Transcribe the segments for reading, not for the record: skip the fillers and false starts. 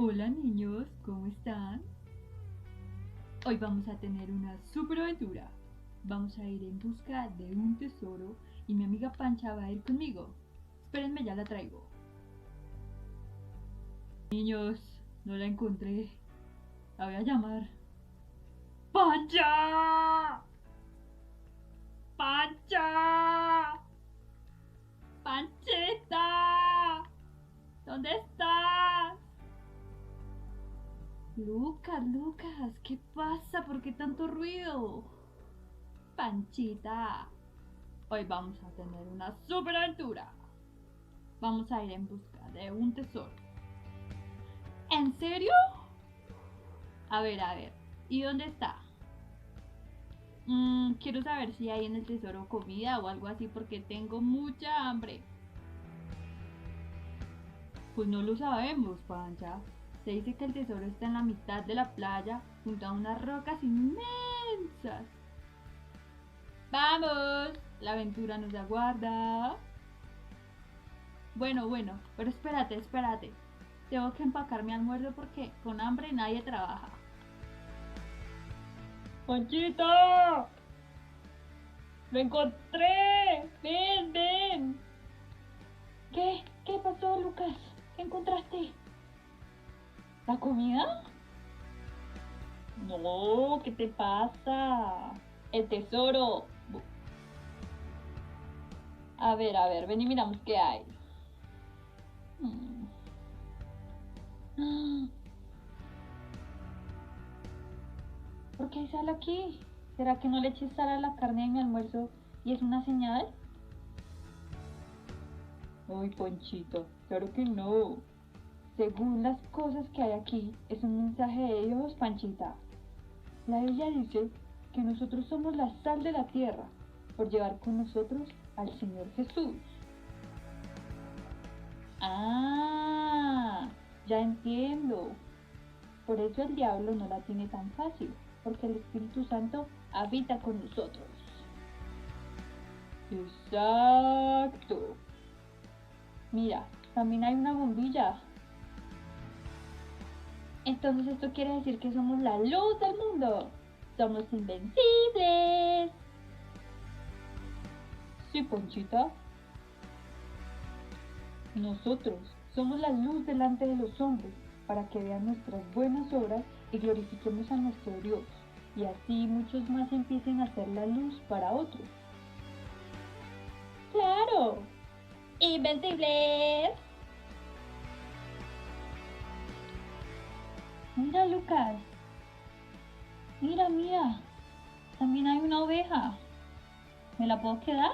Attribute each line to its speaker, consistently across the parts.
Speaker 1: Hola niños, ¿cómo están? Hoy vamos a tener una super aventura. Vamos a ir en busca de un tesoro y mi amiga Pancha va a ir conmigo. Espérenme, ya la traigo. Niños, no la encontré. La voy a llamar. ¡Pancha! ¡Pancha! ¡Panchita! ¿Dónde estás? Lucas, ¿qué pasa? ¿Por qué tanto ruido? Panchita, hoy vamos a tener una super aventura. Vamos a ir en busca de un tesoro. ¿En serio? A ver, ¿y dónde está? Quiero saber si hay en el tesoro comida o algo así porque tengo mucha hambre. Pues no lo sabemos, Pancha. Se dice que el tesoro está en la mitad de la playa, junto a unas rocas inmensas. ¡Vamos! La aventura nos aguarda. Bueno, pero espérate. Tengo que empacar mi almuerzo porque con hambre nadie trabaja. ¡Ponchito! ¡Lo encontré! ¡Ven! ¿Qué pasó, Lucas? ¿Qué encontraste? ¿La comida? No, ¿qué te pasa? El tesoro. A ver, ven y miramos qué hay. ¿Por qué hay sal aquí? ¿Será que no le eché sal a la carne de mi almuerzo y es una señal? Ay, Ponchito, claro que no. Según las cosas que hay aquí, es un mensaje de Dios, Panchita. La Biblia dice que nosotros somos la sal de la tierra, por llevar con nosotros al Señor Jesús. Ah, ya entiendo. Por eso el diablo no la tiene tan fácil, porque el Espíritu Santo habita con nosotros. Exacto. Mira, también hay una bombilla. Entonces esto quiere decir que somos la luz del mundo. Somos invencibles. Sí, Ponchita. Nosotros somos la luz delante de los hombres para que vean nuestras buenas obras y glorifiquemos a nuestro Dios. Y así muchos más empiecen a hacer la luz para otros. ¡Claro! ¡Invencibles! Mira, Lucas. Mira. También hay una oveja. ¿Me la puedo quedar?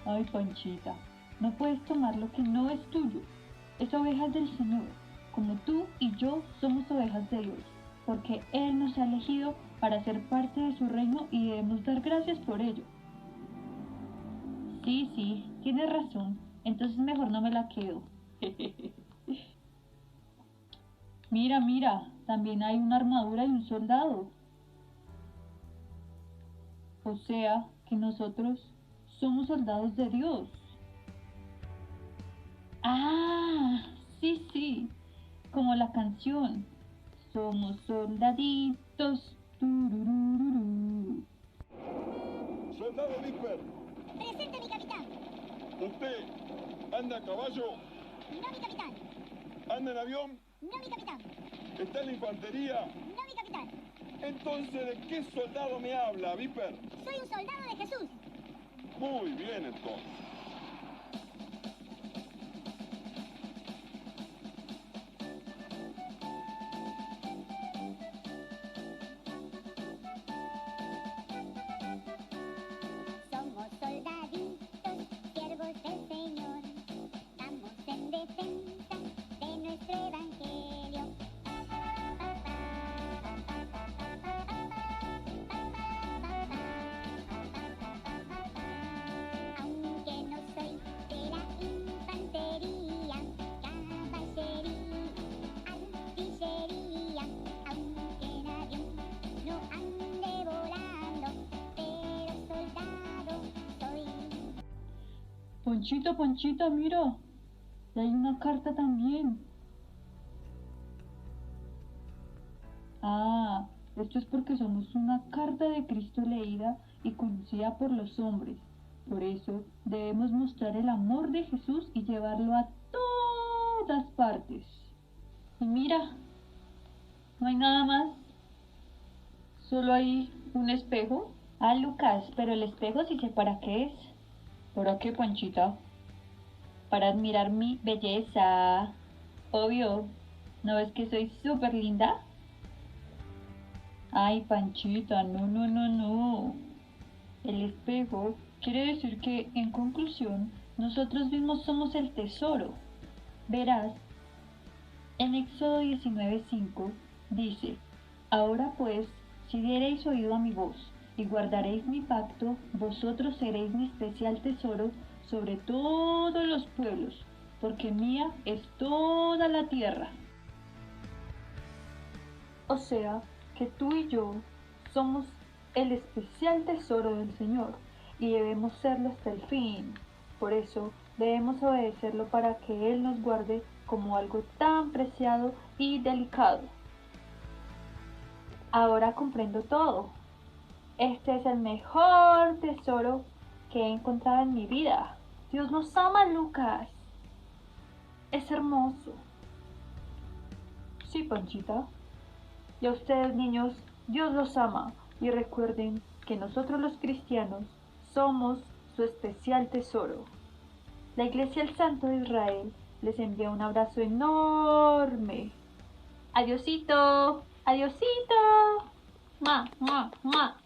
Speaker 1: Ay, Panchita, no puedes tomar lo que no es tuyo. Es oveja del Señor, como tú y yo somos ovejas de Dios, porque Él nos ha elegido para ser parte de su reino y debemos dar gracias por ello. Sí, tienes razón, entonces mejor no me la quedo. Mira, también hay una armadura y un soldado. O sea, que nosotros somos soldados de Dios. Ah, sí, como la canción. Somos soldaditos. Tururururu.
Speaker 2: Soldado Viper,
Speaker 3: Presente, mi capitán.
Speaker 2: ¿usted anda a caballo?
Speaker 3: No, mi capitán.
Speaker 2: ¿Anda en avión?
Speaker 3: No, mi capitán.
Speaker 2: ¿Está en la infantería?
Speaker 3: No, mi capitán.
Speaker 2: Entonces, ¿de qué soldado me habla, Viper?
Speaker 3: Soy un soldado de Jesús.
Speaker 2: Muy bien, entonces.
Speaker 3: Somos soldaditos, siervos del Señor. Estamos en defensa de nuestro evangelio. Aunque no soy de la infantería, caballería, artillería, aunque en avión no ande volando, pero soldado soy.
Speaker 1: Ponchita, mira. Y hay una carta también. Ah, esto es porque somos una carta de Cristo leída y conocida por los hombres. Por eso debemos mostrar el amor de Jesús y llevarlo a todas partes. Y mira, no hay nada más, solo hay un espejo. Ah, Lucas, pero el espejo sí sé para qué es. ¿Para qué, Panchita? Para admirar mi belleza. Obvio, ¿no ves que soy súper linda? Ay, Panchita, no, no, no, no. El espejo quiere decir que, en conclusión, nosotros mismos somos el tesoro. Verás, en Éxodo 19:5 dice, ahora pues, si diereis oído a mi voz y guardaréis mi pacto, vosotros seréis mi especial tesoro sobre todos los pueblos, porque mía es toda la tierra. O sea, que tú y yo somos el especial tesoro del Señor y debemos serlo hasta el fin. Por eso debemos obedecerlo para que Él nos guarde como algo tan preciado y delicado. Ahora comprendo todo. Este es el mejor tesoro que he encontrado en mi vida. Dios nos ama, Lucas. Es hermoso. Sí, Panchita. Y a ustedes, niños, Dios los ama. Y recuerden que nosotros los cristianos somos su especial tesoro. La Iglesia del Santo de Israel les envía un abrazo enorme. Adiosito, adiosito. ¡Mua, mua, mua!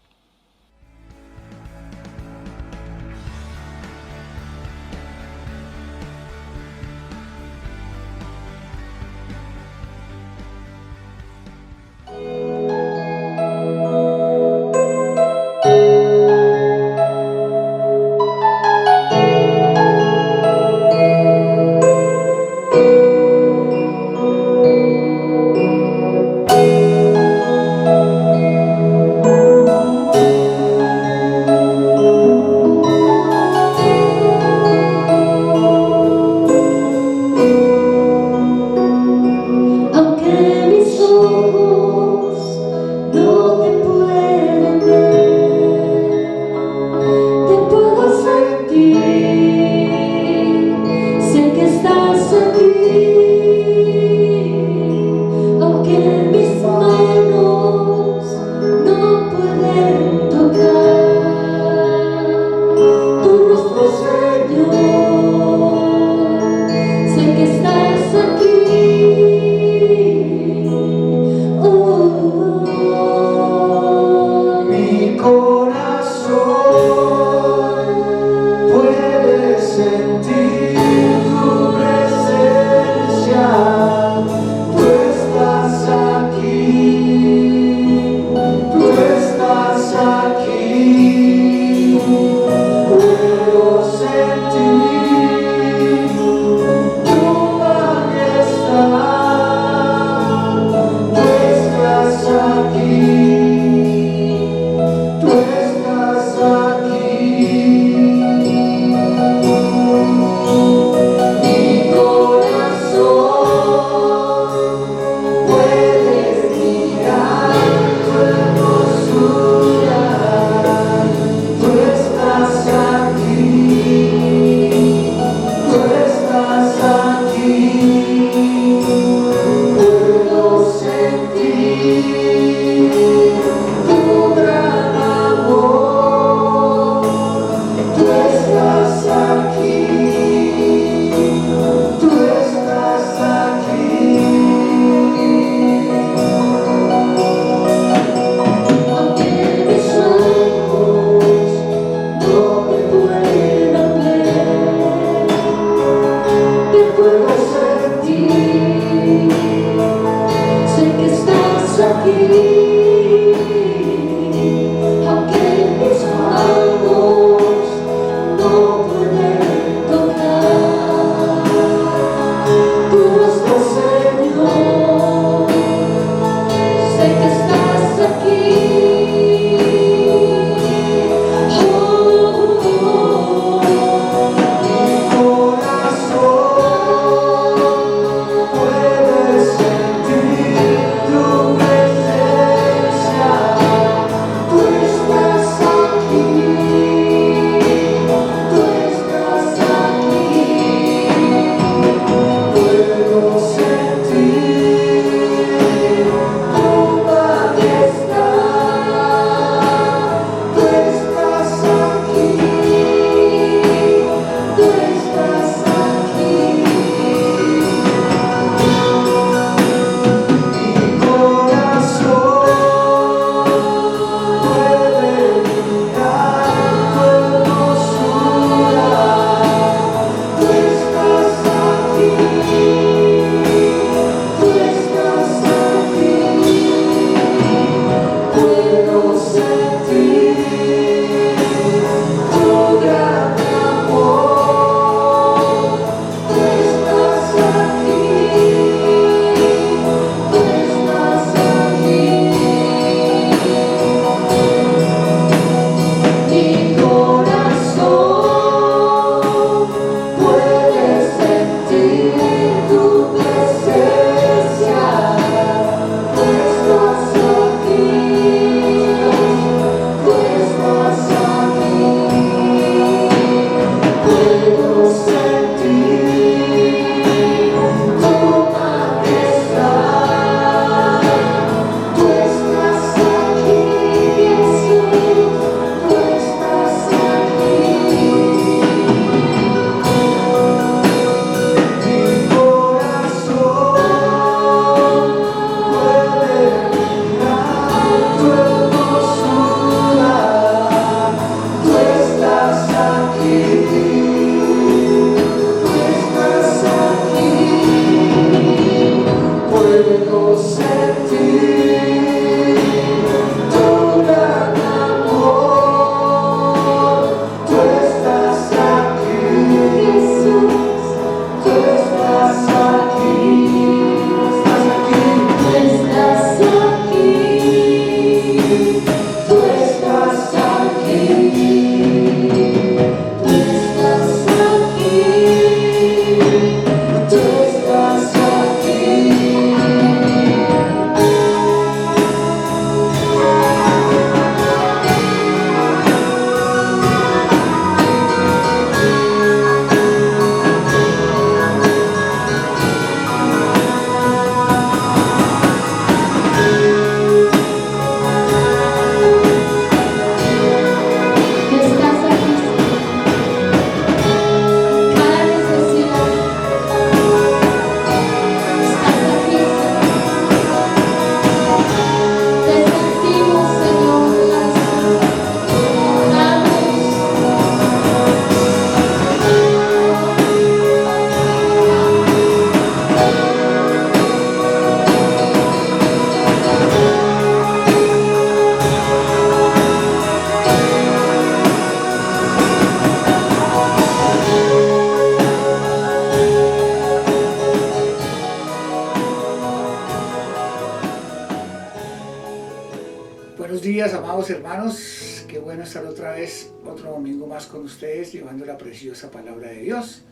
Speaker 4: Buenos días, amados hermanos. Qué bueno estar otra vez, otro domingo más con ustedes, llevando la preciosa palabra de Dios.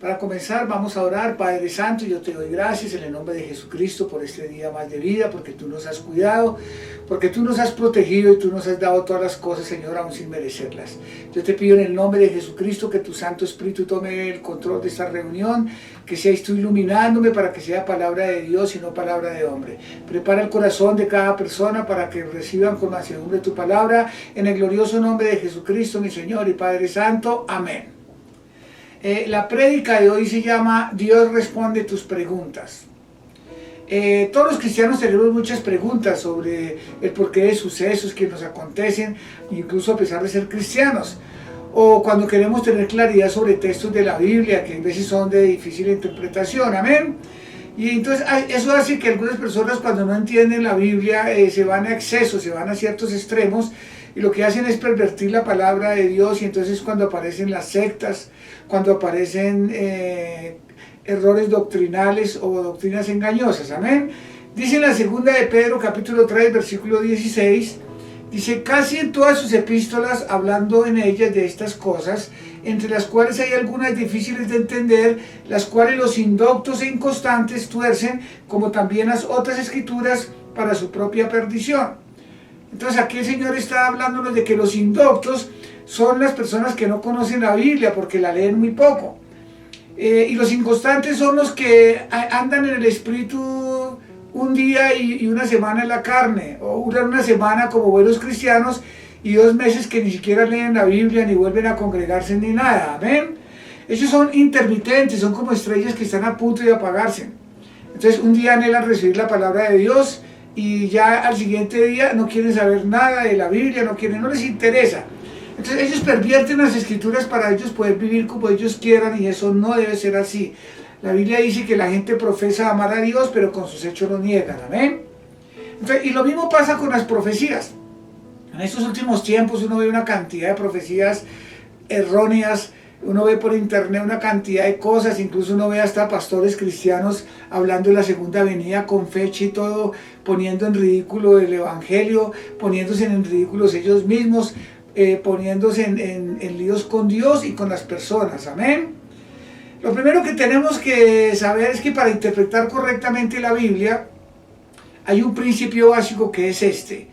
Speaker 4: Para comenzar, vamos a orar. Padre Santo, yo te doy gracias en el nombre de Jesucristo por este día más de vida, porque tú nos has cuidado, porque tú nos has protegido y tú nos has dado todas las cosas, Señor, aún sin merecerlas. Yo te pido en el nombre de Jesucristo que tu Santo Espíritu tome el control de esta reunión, que seas tú iluminándome para que sea palabra de Dios y no palabra de hombre. Prepara el corazón de cada persona para que reciban con mansedumbre tu palabra, en el glorioso nombre de Jesucristo, mi Señor y Padre Santo. Amén. La prédica de hoy se llama Dios responde tus preguntas. Todos los cristianos tenemos muchas preguntas sobre el porqué de sucesos que nos acontecen, incluso a pesar de ser cristianos. O cuando queremos tener claridad sobre textos de la Biblia, que a veces son de difícil interpretación. Amén. Y entonces eso hace que algunas personas, cuando no entienden la Biblia, se van a excesos, se van a ciertos extremos, y lo que hacen es pervertir la palabra de Dios. Y entonces cuando aparecen las sectas, cuando aparecen errores doctrinales o doctrinas engañosas. Amén. Dice en la segunda de Pedro, capítulo 3, versículo 16, dice: casi en todas sus epístolas, hablando en ellas de estas cosas, entre las cuales hay algunas difíciles de entender, las cuales los indoctos e inconstantes tuercen, como también las otras escrituras, para su propia perdición. Entonces aquí el Señor está hablándonos de que los indoctos son las personas que no conocen la Biblia porque la leen muy poco. Y los inconstantes son los que andan en el espíritu un día y una semana en la carne, o una semana como buenos cristianos y 2 meses que ni siquiera leen la Biblia ni vuelven a congregarse ni nada. Amén. Ellos son intermitentes, son como estrellas que están a punto de apagarse. Entonces un día anhelan recibir la palabra de Dios y ya al siguiente día no quieren saber nada de la Biblia, no les interesa. Entonces ellos pervierten las escrituras para ellos poder vivir como ellos quieran, y eso no debe ser así. La Biblia dice que la gente profesa amar a Dios, pero con sus hechos lo niegan. Amén. Entonces, y lo mismo pasa con las profecías. En estos últimos tiempos uno ve una cantidad de profecías erróneas. Uno ve por internet una cantidad de cosas, incluso uno ve hasta pastores cristianos hablando de la segunda venida con fecha y todo, poniendo en ridículo el evangelio, poniéndose en ridículos ellos mismos, poniéndose en líos con Dios y con las personas. Amén. Lo primero que tenemos que saber es que para interpretar correctamente la Biblia hay un principio básico que es este: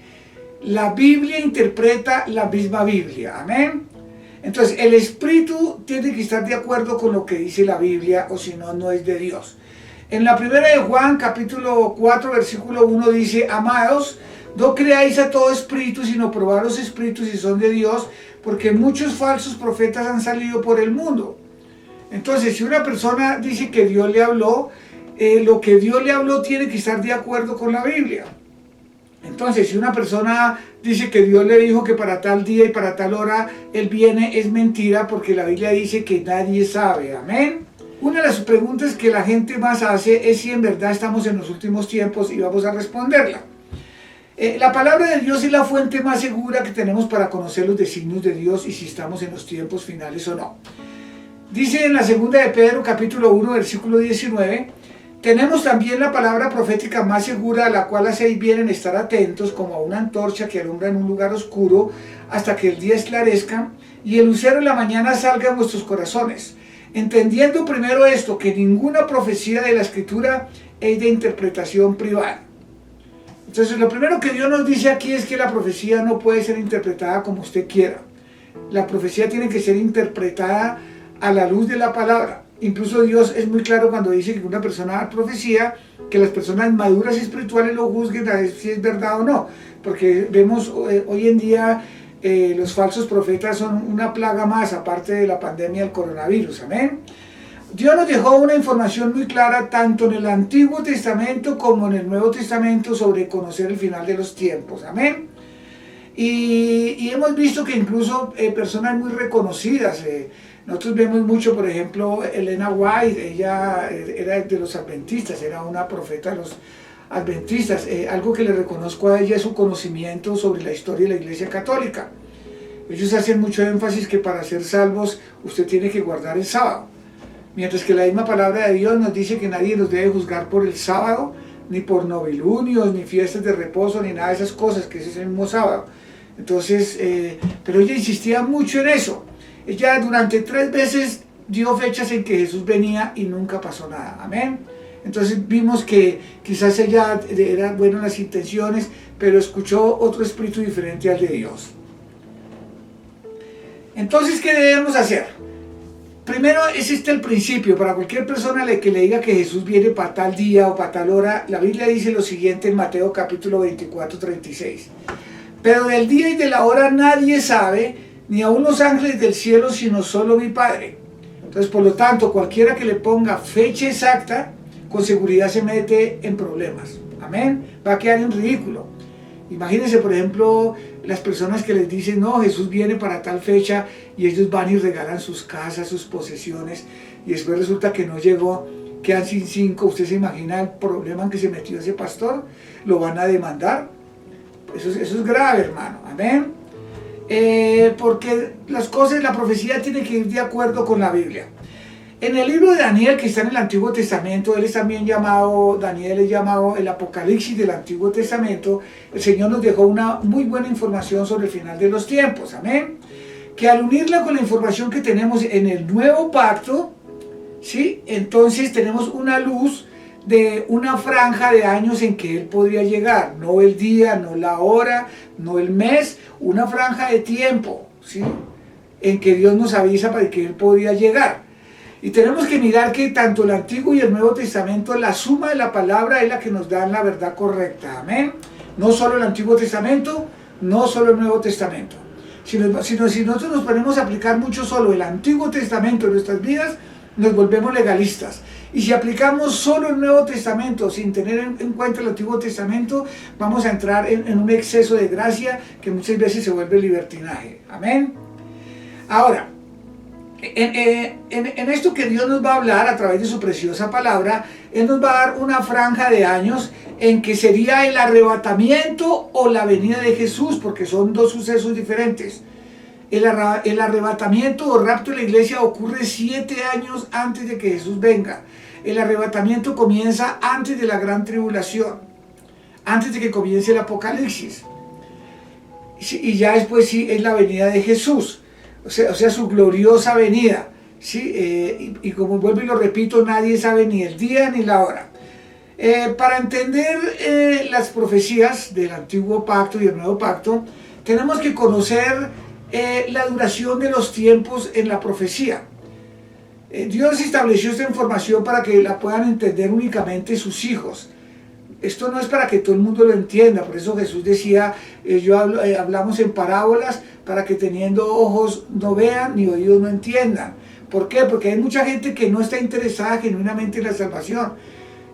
Speaker 4: la Biblia interpreta la misma Biblia. Amén. Entonces, el espíritu tiene que estar de acuerdo con lo que dice la Biblia, o si no, no es de Dios. En la primera de Juan, capítulo 4, versículo 1, dice: amados, no creáis a todo espíritu, sino probad los espíritus si son de Dios, porque muchos falsos profetas han salido por el mundo. Entonces, si una persona dice que Dios le habló, lo que Dios le habló tiene que estar de acuerdo con la Biblia. Entonces, si una persona dice que Dios le dijo que para tal día y para tal hora Él viene, es mentira, porque la Biblia dice que nadie sabe. Amén. Una de las preguntas que la gente más hace es si en verdad estamos en los últimos tiempos, y vamos a responderla. La palabra de Dios es la fuente más segura que tenemos para conocer los designios de Dios y si estamos en los tiempos finales o no. Dice en la segunda de Pedro, capítulo 1, versículo 19... tenemos también la palabra profética más segura, a la cual hacéis bien en estar atentos, como a una antorcha que alumbra en un lugar oscuro, hasta que el día esclarezca y el lucero de la mañana salga en vuestros corazones. Entendiendo primero esto, que ninguna profecía de la Escritura es de interpretación privada. Entonces, lo primero que Dios nos dice aquí es que la profecía no puede ser interpretada como usted quiera. La profecía tiene que ser interpretada a la luz de la palabra. Incluso Dios es muy claro cuando dice que una persona da profecía, que las personas maduras espirituales lo juzguen a ver si es verdad o no. Porque vemos hoy en día los falsos profetas son una plaga más, aparte de la pandemia del coronavirus. Amén. Dios nos dejó una información muy clara tanto en el Antiguo Testamento como en el Nuevo Testamento sobre conocer el final de los tiempos. Amén. Y hemos visto que incluso personas muy reconocidas, nosotros vemos mucho, por ejemplo, Elena White, ella era de los adventistas, era una profeta de los adventistas. Algo que le reconozco a ella es su conocimiento sobre la historia de la Iglesia Católica. Ellos hacen mucho énfasis que para ser salvos usted tiene que guardar el sábado. Mientras que la misma palabra de Dios nos dice que nadie nos debe juzgar por el sábado, ni por novilunios, ni fiestas de reposo, ni nada de esas cosas, que ese es el mismo sábado. Entonces, pero ella insistía mucho en eso. Ella durante 3 veces dio fechas en que Jesús venía y nunca pasó nada. Amén. Entonces vimos que quizás ella era buena en las intenciones, pero escuchó otro espíritu diferente al de Dios. Entonces, ¿qué debemos hacer? Primero, es el principio. Para cualquier persona que le diga que Jesús viene para tal día o para tal hora, la Biblia dice lo siguiente en Mateo capítulo 24, 36. Pero del día y de la hora nadie sabe, ni aun los ángeles del cielo, sino solo mi Padre. Entonces, por lo tanto, cualquiera que le ponga fecha exacta, con seguridad se mete en problemas. Amén. Va a quedar en ridículo. Imagínense, por ejemplo, las personas que les dicen, no, Jesús viene para tal fecha, y ellos van y regalan sus casas, sus posesiones, y después resulta que no llegó, quedan sin 5. ¿Usted se imagina el problema en que se metió ese pastor? ¿Lo van a demandar? Eso es grave, hermano. Amén. Porque las cosas, la profecía tiene que ir de acuerdo con la Biblia. En el libro de Daniel, que está en el Antiguo Testamento, él es también llamado, Daniel es llamado el Apocalipsis del Antiguo Testamento. El Señor nos dejó una muy buena información sobre el final de los tiempos. Amén. Que al unirla con la información que tenemos en el Nuevo Pacto, ¿sí? Entonces tenemos una luz de una franja de años en que Él podría llegar. No el día, no la hora, no el mes, una franja de tiempo, ¿sí? En que Dios nos avisa para que Él podría llegar. Y tenemos que mirar que tanto el Antiguo y el Nuevo Testamento, la suma de la palabra es la que nos da la verdad correcta. Amén. No solo el Antiguo Testamento, no solo el Nuevo Testamento. Si nosotros nos ponemos a aplicar mucho solo el Antiguo Testamento en nuestras vidas, nos volvemos legalistas. Y si aplicamos solo el Nuevo Testamento sin tener en cuenta el Antiguo Testamento, vamos a entrar en un exceso de gracia que muchas veces se vuelve libertinaje. Amén. Ahora, en esto que Dios nos va a hablar a través de su preciosa palabra, Él nos va a dar una franja de años en que sería el arrebatamiento o la venida de Jesús, porque son 2 sucesos diferentes. El arrebatamiento o rapto de la iglesia ocurre 7 años antes de que Jesús venga. El arrebatamiento comienza antes de la gran tribulación, antes de que comience el Apocalipsis. Y ya después sí es la venida de Jesús. O sea, su gloriosa venida, ¿sí? Y como vuelvo y lo repito, nadie sabe ni el día ni la hora. Para entender las profecías del Antiguo Pacto y el Nuevo Pacto, tenemos que conocer la duración de los tiempos en la profecía. Dios estableció esta información para que la puedan entender únicamente sus hijos. Esto no es para que todo el mundo lo entienda, por eso Jesús decía, hablamos en parábolas para que teniendo ojos no vean ni oídos no entiendan. ¿Por qué? Porque hay mucha gente que no está interesada genuinamente en la salvación.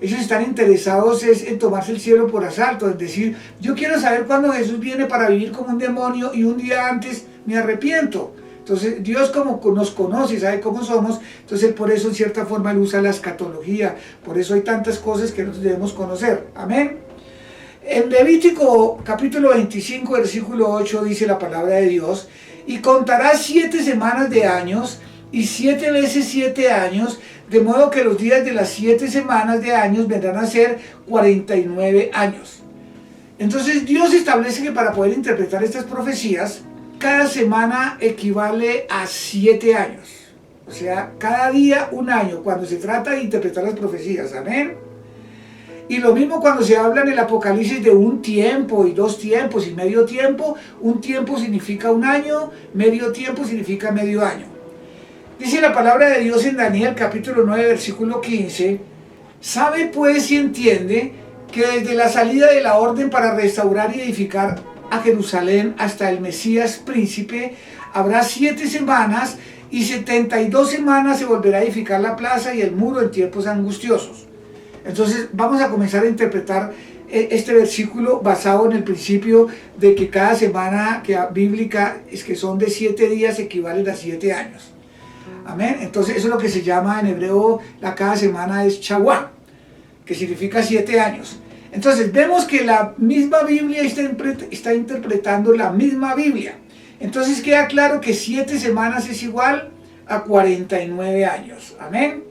Speaker 4: Ellos están interesados en tomarse el cielo por asalto, es decir, yo quiero saber cuándo Jesús viene para vivir como un demonio y un día antes me arrepiento. Entonces Dios como nos conoce, sabe cómo somos, entonces por eso en cierta forma Él usa la escatología, por eso hay tantas cosas que nosotros debemos conocer. Amén. En Levítico capítulo 25 versículo 8 dice la palabra de Dios, y contarás 7 semanas de años y 7 veces 7 años, de modo que los días de las 7 semanas de años vendrán a ser 49 años. Entonces Dios establece que para poder interpretar estas profecías, cada semana equivale a 7 años. O sea, cada día un año, cuando se trata de interpretar las profecías. Amén. Y lo mismo cuando se habla en el Apocalipsis de un tiempo y 2 tiempos y medio tiempo. Un tiempo significa un año, medio tiempo significa medio año. Dice la palabra de Dios en Daniel capítulo 9 versículo 15. Sabe pues y entiende que desde la salida de la orden para restaurar y edificar a Jerusalén hasta el Mesías príncipe, habrá 7 semanas y 72 semanas se volverá a edificar la plaza y el muro en tiempos angustiosos. Entonces vamos a comenzar a interpretar este versículo basado en el principio de que cada semana bíblica es que son de 7 días equivalen a 7 años. Amén. Entonces eso es lo que se llama en hebreo, cada semana es Shavuot, que significa 7 años. Entonces vemos que la misma Biblia está interpretando la misma Biblia. Entonces queda claro que 7 semanas es igual a 49 años. Amén.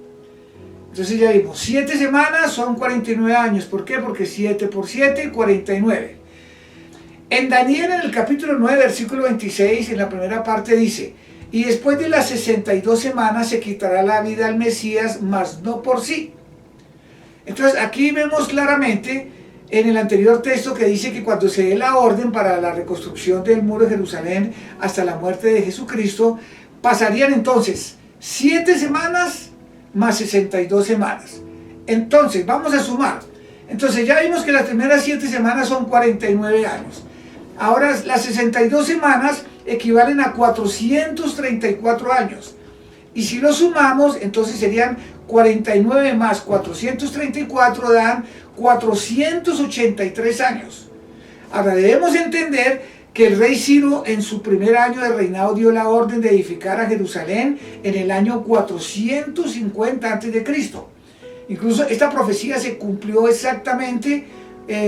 Speaker 4: Entonces ya vimos, 7 semanas son 49 años. ¿Por qué? Porque 7 por 7, 49. En Daniel, en el capítulo 9, versículo 26, en la primera parte dice: y después de las 62 semanas se quitará la vida al Mesías, mas no por sí. Entonces aquí vemos claramente en el anterior texto que dice que cuando se dé la orden para la reconstrucción del muro de Jerusalén hasta la muerte de Jesucristo, pasarían entonces 7 semanas más 62 semanas. Entonces vamos a sumar. Entonces ya vimos que las primeras 7 semanas son 49 años. Ahora las 62 semanas equivalen a 434 años. Y si lo sumamos, entonces serían 49 más 434 dan 483 años. Ahora debemos entender que el rey Ciro en su primer año de reinado dio la orden de edificar a Jerusalén en el año 450 a.C. Incluso esta profecía se cumplió exactamente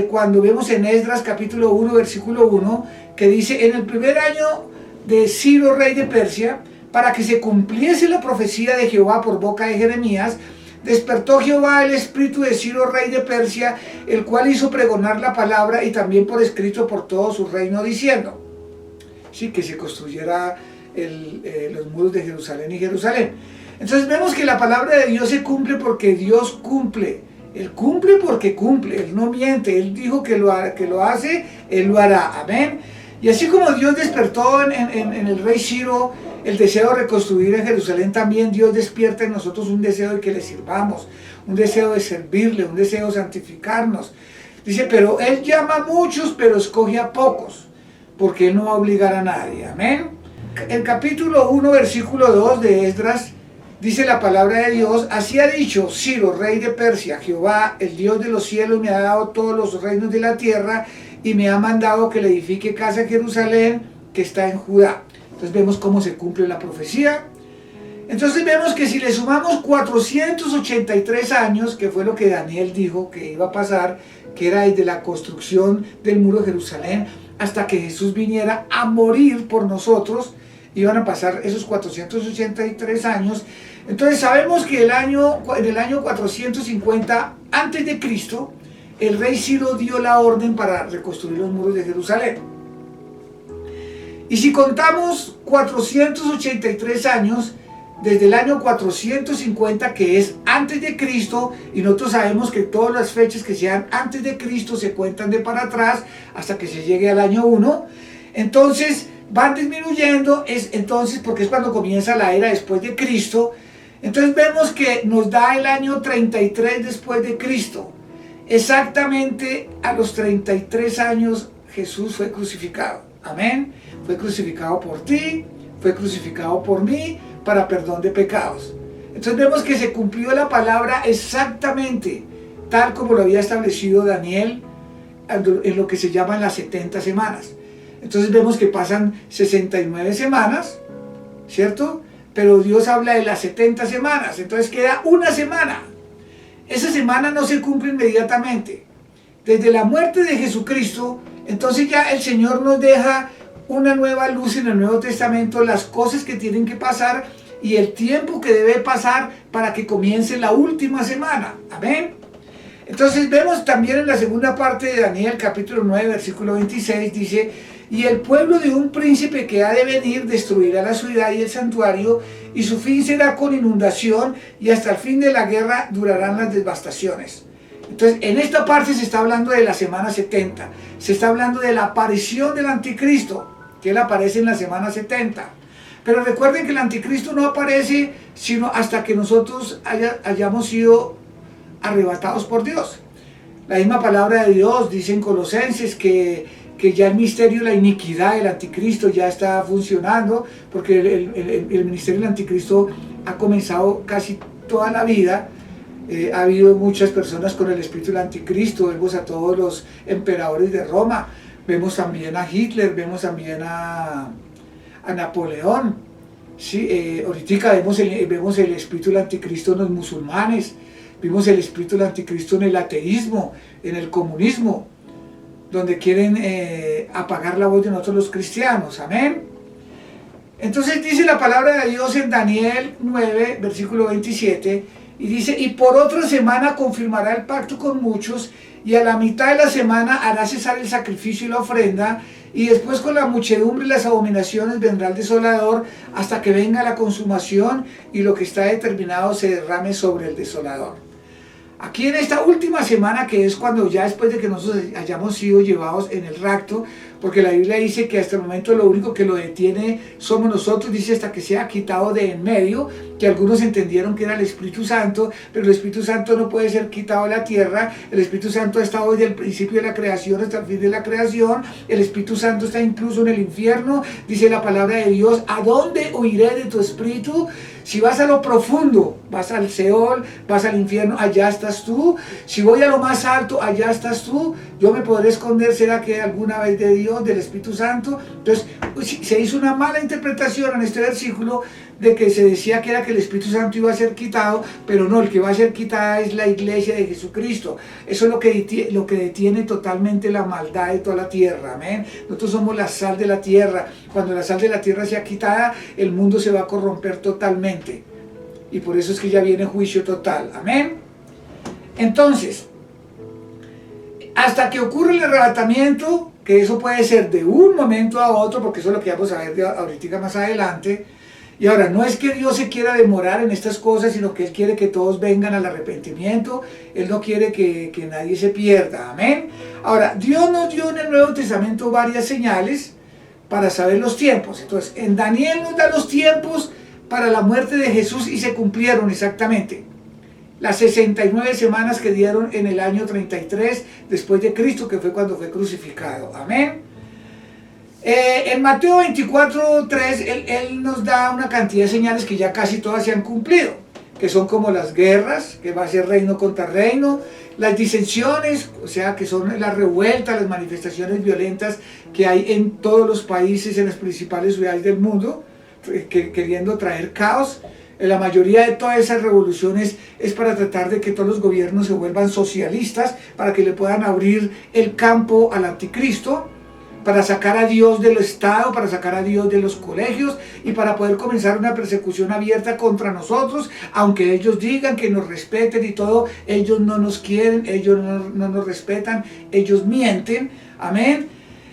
Speaker 4: cuando vemos en Esdras capítulo 1 versículo 1 que dice: en el primer año de Ciro rey de Persia, para que se cumpliese la profecía de Jehová por boca de Jeremías, despertó Jehová el espíritu de Ciro rey de Persia, el cual hizo pregonar la palabra y también por escrito por todo su reino, diciendo, sí, que se construyera los muros de Jerusalén y Jerusalén. Entonces vemos que la palabra de Dios se cumple porque Dios cumple. Él cumple porque cumple, Él no miente. Él dijo que lo hace, Él lo hará. Amén. Y así como Dios despertó en el rey Ciro el deseo de reconstruir en Jerusalén, también Dios despierta en nosotros un deseo de que le sirvamos, un deseo de servirle, un deseo de santificarnos. Dice, pero Él llama a muchos, pero escoge a pocos, porque Él no va a obligar a nadie. Amén. El capítulo 1, versículo 2 de Esdras, dice la palabra de Dios: así ha dicho Ciro, rey de Persia: Jehová, el Dios de los cielos, me ha dado todos los reinos de la tierra y me ha mandado que le edifique casa en Jerusalén, que está en Judá. Entonces vemos cómo se cumple la profecía. Entonces vemos que si le sumamos 483 años, que fue lo que Daniel dijo que iba a pasar, que era desde la construcción del muro de Jerusalén hasta que Jesús viniera a morir por nosotros, iban a pasar esos 483 años. Entonces sabemos que en el año 450 a.C., el rey Ciro dio la orden para reconstruir los muros de Jerusalén. Y si contamos 483 años, desde el año 450, que es antes de Cristo, y nosotros sabemos que todas las fechas que sean antes de Cristo se cuentan de para atrás hasta que se llegue al año 1, entonces van disminuyendo, entonces porque es cuando comienza la era después de Cristo. Entonces vemos que nos da el año 33 después de Cristo. Exactamente a los 33 años Jesús fue crucificado. Amén. Fue crucificado por ti, fue crucificado por mí, para perdón de pecados. Entonces vemos que se cumplió la palabra exactamente tal como lo había establecido Daniel en lo que se llaman las 70 semanas. Entonces vemos que pasan 69 semanas, ¿cierto? Pero Dios habla de las 70 semanas, entonces queda una semana. Esa semana no se cumple inmediatamente. Desde la muerte de Jesucristo, entonces ya el Señor nos deja una nueva luz en el Nuevo Testamento, las cosas que tienen que pasar y el tiempo que debe pasar para que comience la última semana. Amén. Entonces vemos también en la segunda parte de Daniel, capítulo 9, versículo 26, dice: y el pueblo de un príncipe que ha de venir destruirá la ciudad y el santuario, y su fin será con inundación, y hasta el fin de la guerra durarán las devastaciones. Entonces, en esta parte se está hablando de la semana 70, se está hablando de la aparición del anticristo, que él aparece en la semana 70. Pero recuerden que el anticristo no aparece sino hasta que nosotros hayamos sido arrebatados por Dios. La misma palabra de Dios dice en Colosenses que ya el misterio, la iniquidad del anticristo ya está funcionando, porque el ministerio del anticristo ha comenzado casi toda la vida. Ha habido muchas personas con el espíritu del anticristo, vemos a todos los emperadores de Roma, vemos también a Hitler, vemos también a Napoleón. Sí, ahorita vemos el espíritu del anticristo en los musulmanes, vimos el espíritu del anticristo en el ateísmo, en el comunismo, donde quieren apagar la voz de nosotros los cristianos. Amén. Entonces dice la palabra de Dios en Daniel 9, versículo 27, Y dice, y por otra semana confirmará el pacto con muchos, y a la mitad de la semana hará cesar el sacrificio y la ofrenda, y después con la muchedumbre y las abominaciones vendrá el desolador, hasta que venga la consumación y lo que está determinado se derrame sobre el desolador. Aquí en esta última semana, que es cuando ya después de que nosotros hayamos sido llevados en el rapto, porque la Biblia dice que hasta el momento lo único que lo detiene somos nosotros, dice hasta que sea quitado de en medio, que algunos entendieron que era el Espíritu Santo, pero el Espíritu Santo no puede ser quitado de la tierra. El Espíritu Santo ha estado desde el principio de la creación hasta el fin de la creación. El Espíritu Santo está incluso en el infierno, dice la palabra de Dios, ¿a dónde huiré de tu Espíritu? Si vas a lo profundo, vas al Seol, vas al infierno, allá estás tú. Si voy a lo más alto, allá estás tú. Yo me podré esconder, ¿será que alguna vez de Dios, del Espíritu Santo? Entonces, se hizo una mala interpretación en este versículo de que se decía que era que el Espíritu Santo iba a ser quitado, pero no, el que va a ser quitada es la iglesia de Jesucristo. Eso es lo que detiene totalmente la maldad de toda la tierra, amén. Nosotros somos la sal de la tierra. Cuando la sal de la tierra sea quitada, el mundo se va a corromper totalmente. Y por eso es que ya viene juicio total, amén. Entonces, hasta que ocurre el arrebatamiento, que eso puede ser de un momento a otro, porque eso es lo que vamos a ver ahorita más adelante. Y ahora, no es que Dios se quiera demorar en estas cosas, sino que Él quiere que todos vengan al arrepentimiento. Él no quiere que nadie se pierda, amén. Ahora, Dios nos dio en el Nuevo Testamento varias señales para saber los tiempos. Entonces, en Daniel nos da los tiempos para la muerte de Jesús y se cumplieron exactamente. Las 69 semanas que dieron en el año 33 después de Cristo, que fue cuando fue crucificado, amén. En Mateo 24:3, él nos da una cantidad de señales que ya casi todas se han cumplido, que son como las guerras, que va a ser reino contra reino, las disensiones, o sea, que son las revueltas, las manifestaciones violentas que hay en todos los países, en las principales ciudades del mundo, queriendo traer caos. La mayoría de todas esas revoluciones es para tratar de que todos los gobiernos se vuelvan socialistas, para que le puedan abrir el campo al anticristo, para sacar a Dios del Estado, para sacar a Dios de los colegios y para poder comenzar una persecución abierta contra nosotros, aunque ellos digan que nos respeten y todo, ellos no nos quieren, ellos no nos respetan, ellos mienten, amén.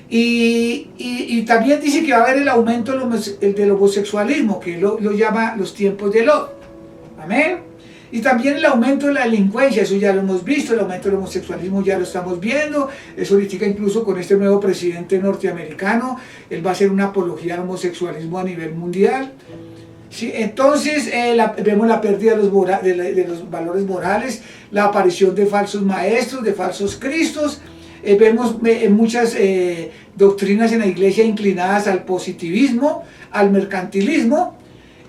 Speaker 4: Y también dice que va a haber el aumento del homosexualismo, que lo llama los tiempos de Lot, amén. Y también el aumento de la delincuencia, eso ya lo hemos visto, el aumento del homosexualismo ya lo estamos viendo, eso ahorita incluso con este nuevo presidente norteamericano, él va a hacer una apología al homosexualismo a nivel mundial. Sí, entonces vemos la pérdida de los valores morales, la aparición de falsos maestros, de falsos cristos, vemos muchas doctrinas en la iglesia inclinadas al positivismo, al mercantilismo.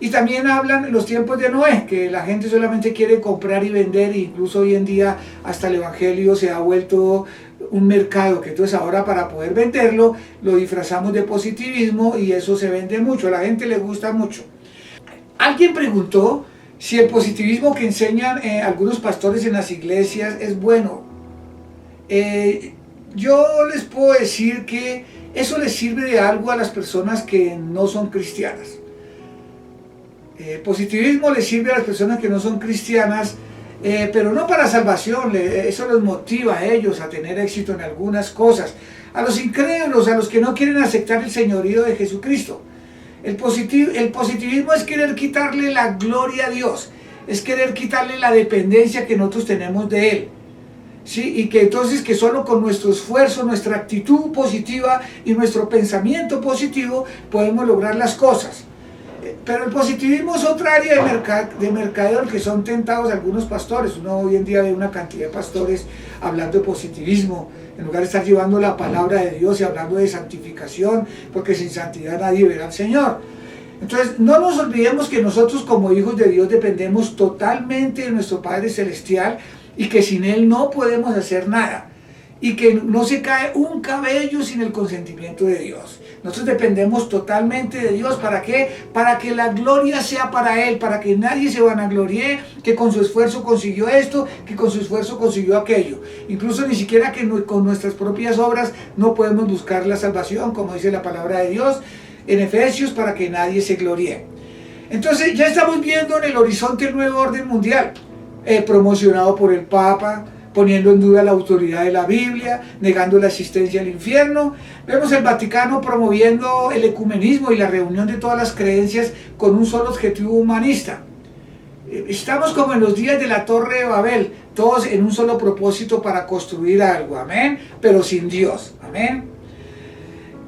Speaker 4: Y también hablan en los tiempos de Noé, que la gente solamente quiere comprar y vender, e incluso hoy en día hasta el evangelio se ha vuelto un mercado, que entonces ahora para poder venderlo lo disfrazamos de positivismo y eso se vende mucho, a la gente le gusta mucho. Alguien preguntó si el positivismo que enseñan algunos pastores en las iglesias es bueno. Yo les puedo decir que eso les sirve de algo a las personas que no son cristianas. Positivismo les sirve a las personas que no son cristianas, pero no para salvación. Eso los motiva a ellos a tener éxito en algunas cosas. A los incrédulos, a los que no quieren aceptar el señorío de Jesucristo. El positivismo es querer quitarle la gloria a Dios, es querer quitarle la dependencia que nosotros tenemos de Él. ¿Sí? Y que entonces que solo con nuestro esfuerzo, nuestra actitud positiva y nuestro pensamiento positivo podemos lograr las cosas. Pero el positivismo es otra área de mercadeo que son tentados algunos pastores. Uno hoy en día ve una cantidad de pastores hablando de positivismo, en lugar de estar llevando la palabra de Dios y hablando de santificación, porque sin santidad nadie verá al Señor. Entonces, no nos olvidemos que nosotros como hijos de Dios dependemos totalmente de nuestro Padre Celestial y que sin Él no podemos hacer nada. Y que no se cae un cabello sin el consentimiento de Dios. Nosotros dependemos totalmente de Dios. ¿Para qué? Para que la gloria sea para Él, para que nadie se vanaglorie, que con su esfuerzo consiguió esto, que con su esfuerzo consiguió aquello. Incluso ni siquiera que con nuestras propias obras no podemos buscar la salvación, como dice la palabra de Dios en Efesios, para que nadie se gloríe. Entonces ya estamos viendo en el horizonte el nuevo orden mundial. promocionado por el Papa, poniendo en duda la autoridad de la Biblia, negando la existencia del infierno. Vemos el Vaticano promoviendo el ecumenismo y la reunión de todas las creencias con un solo objetivo humanista. Estamos como en los días de la Torre de Babel, todos en un solo propósito para construir algo, amén, pero sin Dios, amén.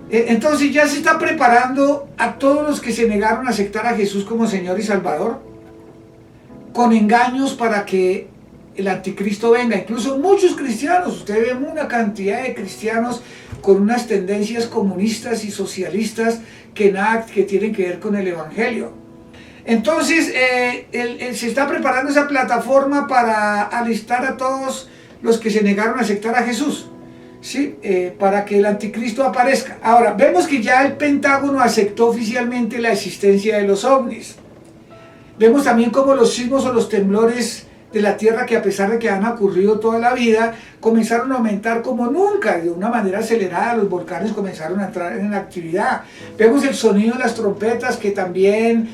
Speaker 4: Entonces ya se está preparando a todos los que se negaron a aceptar a Jesús como Señor y Salvador, con engaños para que el anticristo venga. Incluso muchos cristianos, usted ve una cantidad de cristianos con unas tendencias comunistas y socialistas que nada que tienen que ver con el evangelio. Entonces se está preparando esa plataforma para alistar a todos los que se negaron a aceptar a Jesús, ¿sí? Para que el anticristo aparezca. Ahora, vemos que ya el Pentágono aceptó oficialmente la existencia de los ovnis. Vemos también como los sismos o los temblores de la Tierra, que a pesar de que han ocurrido toda la vida, comenzaron a aumentar como nunca, de una manera acelerada. Los volcanes comenzaron a entrar en actividad. Vemos el sonido de las trompetas, que también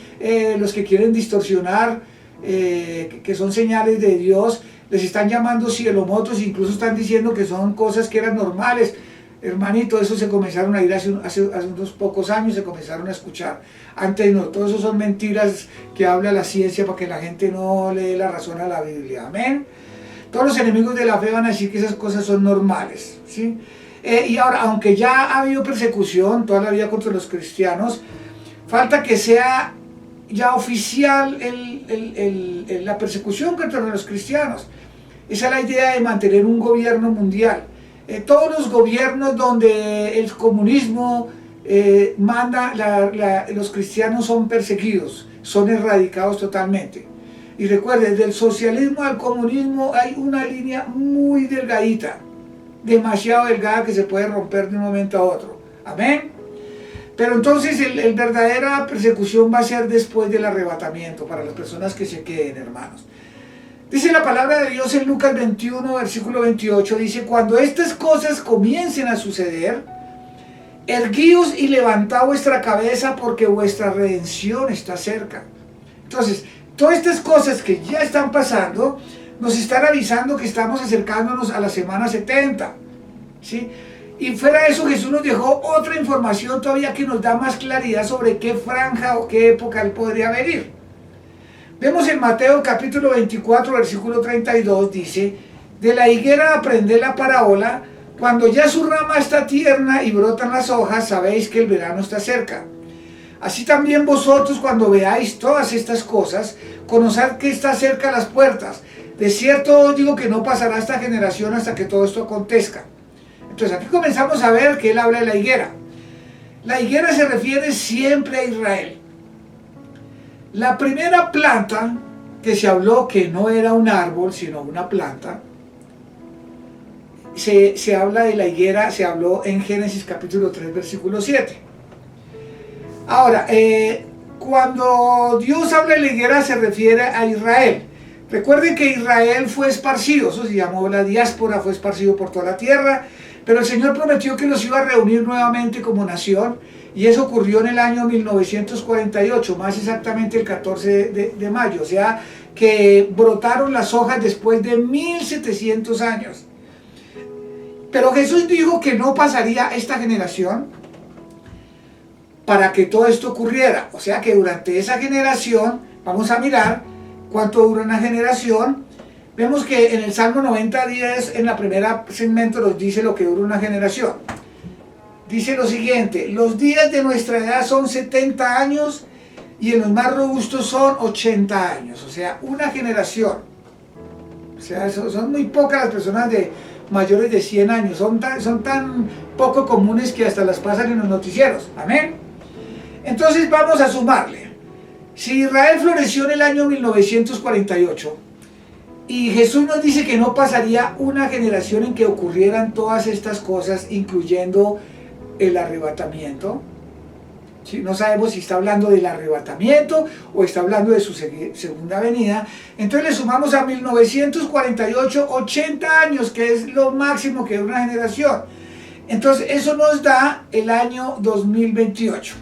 Speaker 4: los que quieren distorsionar, que son señales de Dios, les están llamando cielomotos, incluso están diciendo que son cosas que eran normales. Hermanito, eso se comenzaron a ir hace unos pocos años, se comenzaron a escuchar. Antes no, todo eso son mentiras que habla la ciencia para que la gente no le dé la razón a la Biblia. Amén. Todos los enemigos de la fe van a decir que esas cosas son normales, ¿sí? Y ahora, aunque ya ha habido persecución toda la vida contra los cristianos, falta que sea ya oficial la persecución contra los cristianos. Esa es la idea de mantener un gobierno mundial. Todos los gobiernos donde el comunismo manda, los cristianos son perseguidos, son erradicados totalmente. Y recuerden, del socialismo al comunismo hay una línea muy delgadita, demasiado delgada, que se puede romper de un momento a otro. Amén. Pero entonces la verdadera persecución va a ser después del arrebatamiento, para las personas que se queden, hermanos. Dice la palabra de Dios en Lucas 21, versículo 28, dice: cuando estas cosas comiencen a suceder, erguíos y levantad vuestra cabeza, porque vuestra redención está cerca. Entonces, todas estas cosas que ya están pasando, nos están avisando que estamos acercándonos a la semana 70, ¿sí? Y fuera de eso, Jesús nos dejó otra información todavía que nos da más claridad sobre qué franja o qué época Él podría venir. Vemos en Mateo capítulo 24, versículo 32, dice: de la higuera aprended la parábola, cuando ya su rama está tierna y brotan las hojas, sabéis que el verano está cerca. Así también vosotros, cuando veáis todas estas cosas, conoced que está cerca las puertas. De cierto os digo que no pasará esta generación hasta que todo esto acontezca. Entonces aquí comenzamos a ver que Él habla de la higuera. La higuera se refiere siempre a Israel. La primera planta que se habló, que no era un árbol, sino una planta, se habla de la higuera, se habló en Génesis capítulo 3, versículo 7. Ahora, cuando Dios habla de la higuera, se refiere a Israel. Recuerden que Israel fue esparcido, eso se llamó la diáspora, fue esparcido por toda la tierra, pero el Señor prometió que los iba a reunir nuevamente como nación, y eso ocurrió en el año 1948, más exactamente el 14 de mayo, o sea que brotaron las hojas después de 1700 años. Pero Jesús dijo que no pasaría esta generación para que todo esto ocurriera, o sea que durante esa generación, vamos a mirar cuánto dura una generación. Vemos que en el Salmo 90:10, en la primera segmento, nos dice lo que dura una generación. Dice lo siguiente: los días de nuestra edad son 70 años y en los más robustos son 80 años, o sea, una generación. O sea, son muy pocas las personas de mayores de 100 años, son tan poco comunes que hasta las pasan en los noticieros. Amén. Entonces vamos a sumarle. Si Israel floreció en el año 1948, y Jesús nos dice que no pasaría una generación en que ocurrieran todas estas cosas, incluyendo el arrebatamiento, ¿sí? No sabemos si está hablando del arrebatamiento o está hablando de su segunda venida. Entonces le sumamos a 1948 80 años, que es lo máximo que es una generación. Entonces eso nos da el año 2028.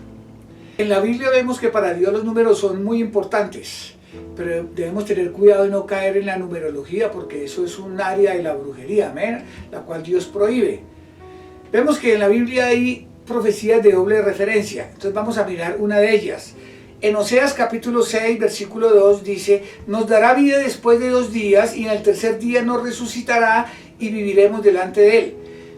Speaker 4: En la Biblia vemos que para Dios los números son muy importantes. pero debemos tener cuidado de no caer en la numerología, porque eso es un área de la brujería, amén, la cual Dios prohíbe. Vemos que en la Biblia hay profecías de doble referencia, entonces vamos a mirar una de ellas. En Oseas capítulo 6, versículo 2 dice: nos dará vida después de 2 días, y en el tercer día nos resucitará y viviremos delante de él.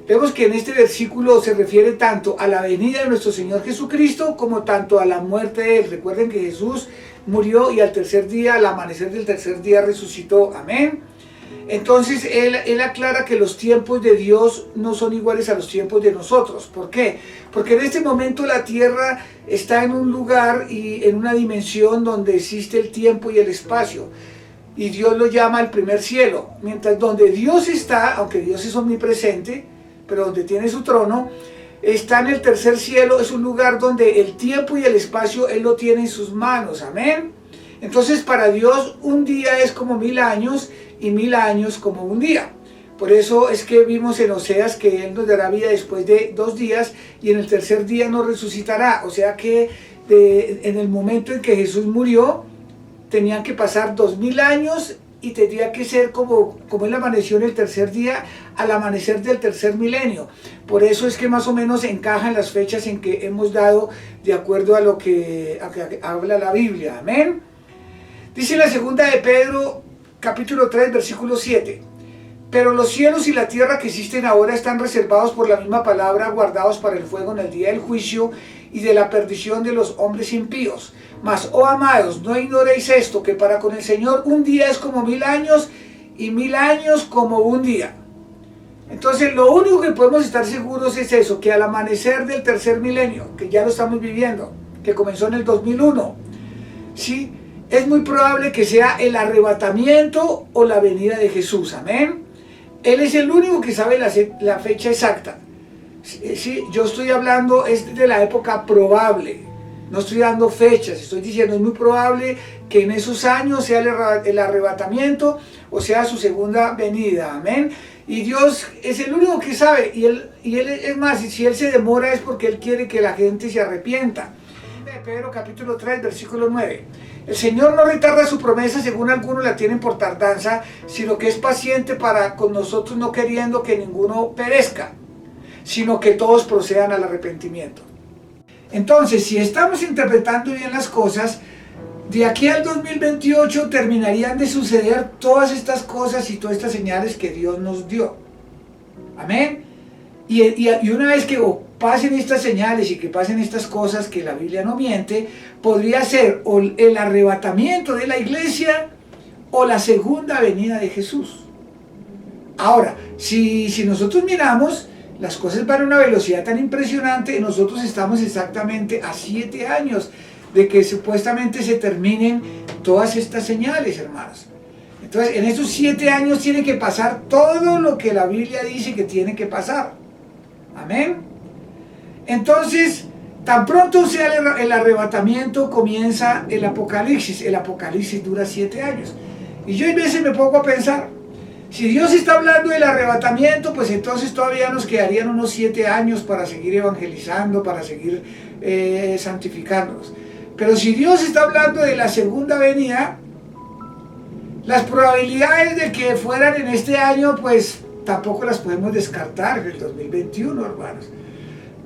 Speaker 4: Vemos que en este versículo se refiere tanto a la venida de nuestro Señor Jesucristo como tanto a la muerte de él. Recuerden que Jesús murió y al tercer día, al amanecer del tercer día, resucitó. Amén. Entonces él aclara que los tiempos de Dios no son iguales a los tiempos de nosotros. ¿Por qué? Porque en este momento la tierra está en un lugar y en una dimensión donde existe el tiempo y el espacio. Y Dios lo llama el primer cielo. Mientras donde Dios está, aunque Dios es omnipresente, pero donde tiene su trono, está en el tercer cielo, es un lugar donde el tiempo y el espacio Él lo tiene en sus manos. Amén. Entonces para Dios un día es como 1000 años y 1000 años como un día. Por eso es que vimos en Oseas que Él nos dará vida después de 2 días y en el tercer día nos resucitará. O sea que en el momento en que Jesús murió, tenían que pasar 2000 años y tendría que ser como Él amaneció en el tercer día, al amanecer del tercer milenio. Por eso es que más o menos encajan las fechas en que hemos dado de acuerdo a lo que habla la Biblia. Amén. Dice la segunda de Pedro, capítulo 3, versículo 7. Pero los cielos y la tierra que existen ahora están reservados por la misma palabra, guardados para el fuego en el día del juicio y de la perdición de los hombres impíos. Mas, oh amados, no ignoréis esto, que para con el Señor un día es como 1000 años y 1000 años como un día. Entonces lo único que podemos estar seguros es eso, que al amanecer del tercer milenio, que ya lo estamos viviendo, que comenzó en el 2001, ¿sí?, es muy probable que sea el arrebatamiento o la venida de Jesús. Amén. Él es el único que sabe la fecha exacta. Sí, yo estoy hablando es de la época probable. No estoy dando fechas, estoy diciendo es muy probable que en esos años sea el arrebatamiento o sea su segunda venida. Amén. Y Dios es el único que sabe. Y él es más, si Él se demora es porque Él quiere que la gente se arrepienta. Pedro capítulo 3, versículo 9. El Señor no retarda su promesa, según algunos la tienen por tardanza, sino que es paciente para con nosotros, no queriendo que ninguno perezca, sino que todos procedan al arrepentimiento. Entonces, si estamos interpretando bien las cosas, de aquí al 2028 terminarían de suceder todas estas cosas y todas estas señales que Dios nos dio. Amén. Y una vez que pasen estas señales y que pasen estas cosas, que la Biblia no miente, podría ser o el arrebatamiento de la iglesia o la segunda venida de Jesús. Ahora, si nosotros miramos, las cosas van a una velocidad tan impresionante, nosotros estamos exactamente a 7 años de que supuestamente se terminen todas estas señales, hermanos. Entonces, en esos 7 años tiene que pasar todo lo que la Biblia dice que tiene que pasar. Amén. Entonces, tan pronto sea el arrebatamiento, comienza el Apocalipsis. El Apocalipsis dura 7 años. Y yo a veces me pongo a pensar, si Dios está hablando del arrebatamiento, pues entonces todavía nos quedarían unos 7 años para seguir evangelizando, para seguir santificándonos. Pero si Dios está hablando de la segunda venida, las probabilidades de que fueran en este año, pues tampoco las podemos descartar en el 2021, hermanos.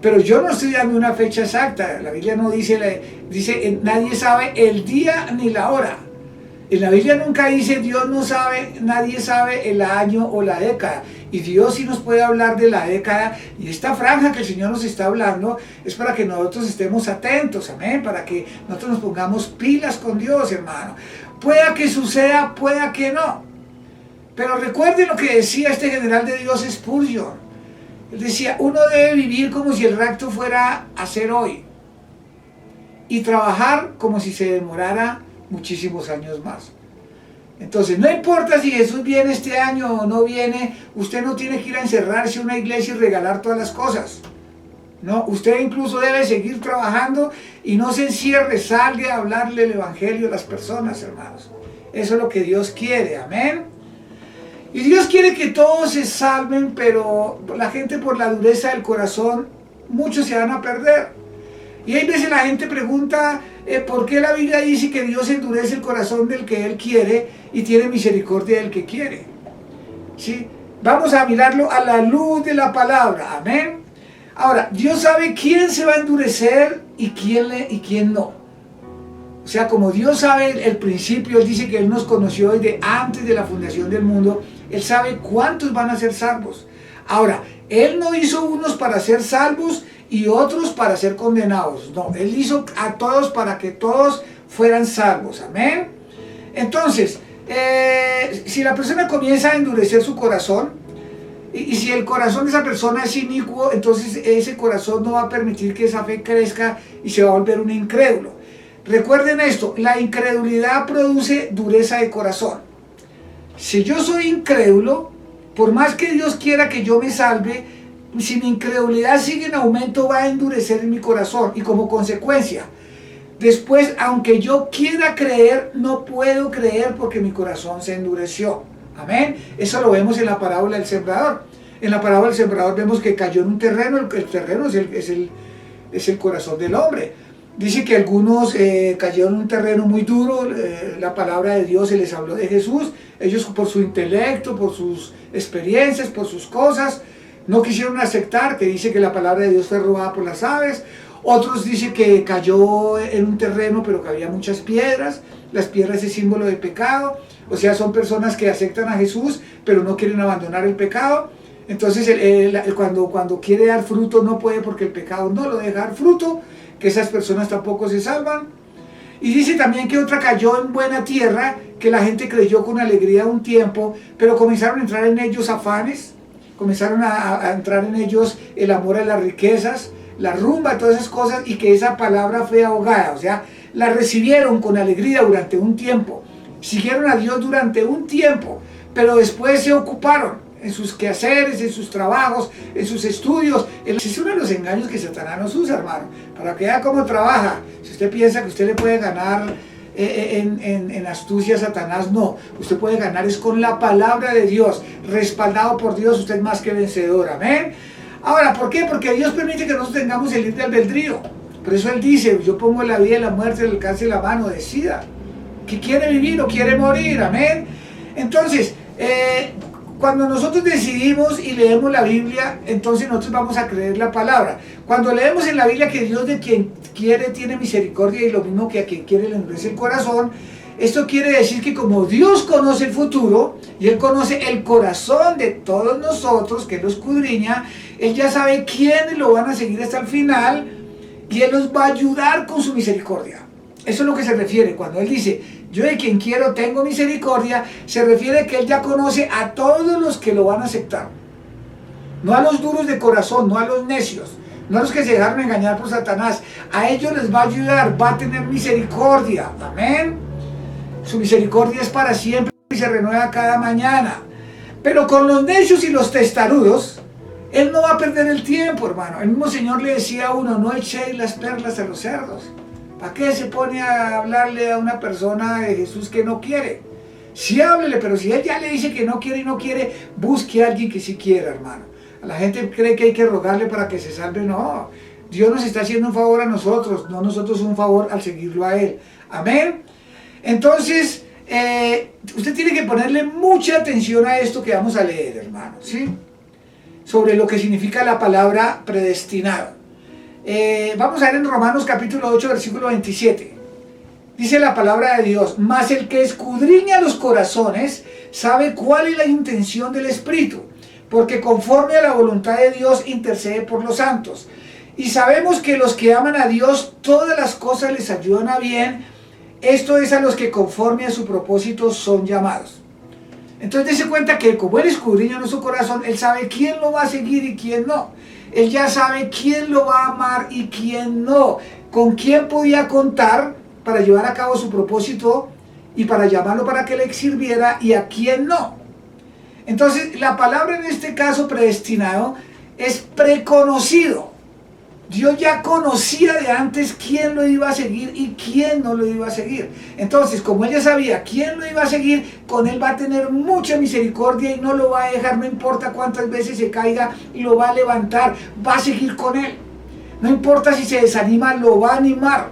Speaker 4: Pero yo no estoy dando una fecha exacta. La Biblia no dice, nadie sabe el día ni la hora. En la Biblia nunca dice Dios no sabe, nadie sabe el año o la década. Y Dios sí nos puede hablar de la década. Y esta franja que el Señor nos está hablando es para que nosotros estemos atentos, amén. Para que nosotros nos pongamos pilas con Dios, hermano. Pueda que suceda, pueda que no. Pero recuerden lo que decía este general de Dios, Spurgeon. Él decía, uno debe vivir como si el rapto fuera a ser hoy. Y trabajar como si se demorara muchísimos años más. Entonces, no importa si Jesús viene este año o no viene, usted no tiene que ir a encerrarse en una iglesia y regalar todas las cosas. No, usted incluso debe seguir trabajando y no se encierre, salga a hablarle el evangelio a las personas, hermanos. Eso es lo que Dios quiere, amén. Y Dios quiere que todos se salven, pero la gente por la dureza del corazón, muchos se van a perder. Y hay veces la gente pregunta por qué la Biblia dice que Dios endurece el corazón del que Él quiere y tiene misericordia del que quiere. ¿Sí? Vamos a mirarlo a la luz de la palabra. Amén. Ahora, Dios sabe quién se va a endurecer y quién no. O sea, como Dios sabe el principio, Él dice que Él nos conoció desde antes de la fundación del mundo. Él sabe cuántos van a ser salvos. Ahora, Él no hizo unos para ser salvos y otros para ser condenados. No, Él hizo a todos para que todos fueran salvos. Amén. Entonces, si la persona comienza a endurecer su corazón, y si el corazón de esa persona es inicuo, entonces ese corazón no va a permitir que esa fe crezca y se va a volver un incrédulo. Recuerden esto, la incredulidad produce dureza de corazón. Si yo soy incrédulo, por más que Dios quiera que yo me salve, si mi incredulidad sigue en aumento, va a endurecer mi corazón. Y como consecuencia, después, aunque yo quiera creer, no puedo creer porque mi corazón se endureció. Amén. Eso lo vemos en la parábola del sembrador. En la parábola del sembrador vemos que cayó en un terreno. El terreno es el corazón del hombre. Dice que algunos cayeron en un terreno muy duro. La palabra de Dios se les habló de Jesús. Ellos, por su intelecto, por sus experiencias, por sus cosas, no quisieron aceptar, que dice que la palabra de Dios fue robada por las aves. Otros dicen que cayó en un terreno pero que había muchas piedras. Las piedras es símbolo de pecado. O sea, son personas que aceptan a Jesús pero no quieren abandonar el pecado. Entonces cuando quiere dar fruto no puede porque el pecado no lo deja dar fruto, que esas personas tampoco se salvan. Y dice también que otra cayó en buena tierra, que la gente creyó con alegría un tiempo, pero comenzaron a entrar en ellos afanes, comenzaron a entrar en ellos el amor a las riquezas, la rumba, todas esas cosas, y que esa palabra fue ahogada. O sea, la recibieron con alegría durante un tiempo, siguieron a Dios durante un tiempo, pero después se ocuparon en sus quehaceres, en sus trabajos, en sus estudios. Es uno de los engaños que Satanás nos usa, hermano, para que vea cómo trabaja. Si usted piensa que usted le puede ganar en astucia a Satanás, no. Usted puede ganar es con la palabra de Dios, respaldado por Dios, usted es más que vencedor. Amén. Ahora, ¿por qué? Porque Dios permite que nosotros tengamos el libre albedrío. Por eso Él dice, yo pongo la vida y la muerte al alcance de la mano, decida que quiere vivir o quiere morir. Amén. Entonces, cuando nosotros decidimos y leemos la Biblia, entonces nosotros vamos a creer la palabra. Cuando leemos en la Biblia que Dios de quien quiere tiene misericordia y lo mismo que a quien quiere le endurece el corazón, esto quiere decir que como Dios conoce el futuro y Él conoce el corazón de todos nosotros, que Él lo escudriña, Él ya sabe quiénes lo van a seguir hasta el final y Él los va a ayudar con su misericordia. Eso es lo que se refiere cuando Él dice, yo de quien quiero tengo misericordia, se refiere que Él ya conoce a todos los que lo van a aceptar. No a los duros de corazón, no a los necios, no a los que se dejaron engañar por Satanás. A ellos les va a ayudar, va a tener misericordia. Amén. Su misericordia es para siempre y se renueva cada mañana. Pero con los necios y los testarudos, Él no va a perder el tiempo, hermano. El mismo Señor le decía a uno, no echéis las perlas a los cerdos. ¿Para qué se pone a hablarle a una persona de Jesús que no quiere? Sí, háblele, pero si Él ya le dice que no quiere y no quiere, busque a alguien que sí quiera, hermano. A la gente cree que hay que rogarle para que se salve. No, Dios nos está haciendo un favor a nosotros, no nosotros un favor al seguirlo a Él. Amén. Entonces, usted tiene que ponerle mucha atención a esto que vamos a leer, hermano, ¿sí? Sobre lo que significa la palabra predestinado. Vamos a ver en Romanos capítulo 8, versículo 27. Dice la palabra de Dios, mas el que escudriña los corazones sabe cuál es la intención del Espíritu, porque conforme a la voluntad de Dios intercede por los santos. Y sabemos que los que aman a Dios, todas las cosas les ayudan a bien, esto es a los que conforme a su propósito son llamados. Entonces dése cuenta que como Él escudriña nuestro corazón, Él sabe quién lo va a seguir y quién no. Él ya sabe quién lo va a amar y quién no. Con quién podía contar para llevar a cabo su propósito y para llamarlo para que le sirviera y a quién no. Entonces la palabra en este caso predestinado es preconocido. Dios ya conocía de antes quién lo iba a seguir y quién no lo iba a seguir. Entonces, como Él ya sabía quién lo iba a seguir, con Él va a tener mucha misericordia y no lo va a dejar, no importa cuántas veces se caiga, y lo va a levantar, va a seguir con Él. No importa si se desanima, lo va a animar,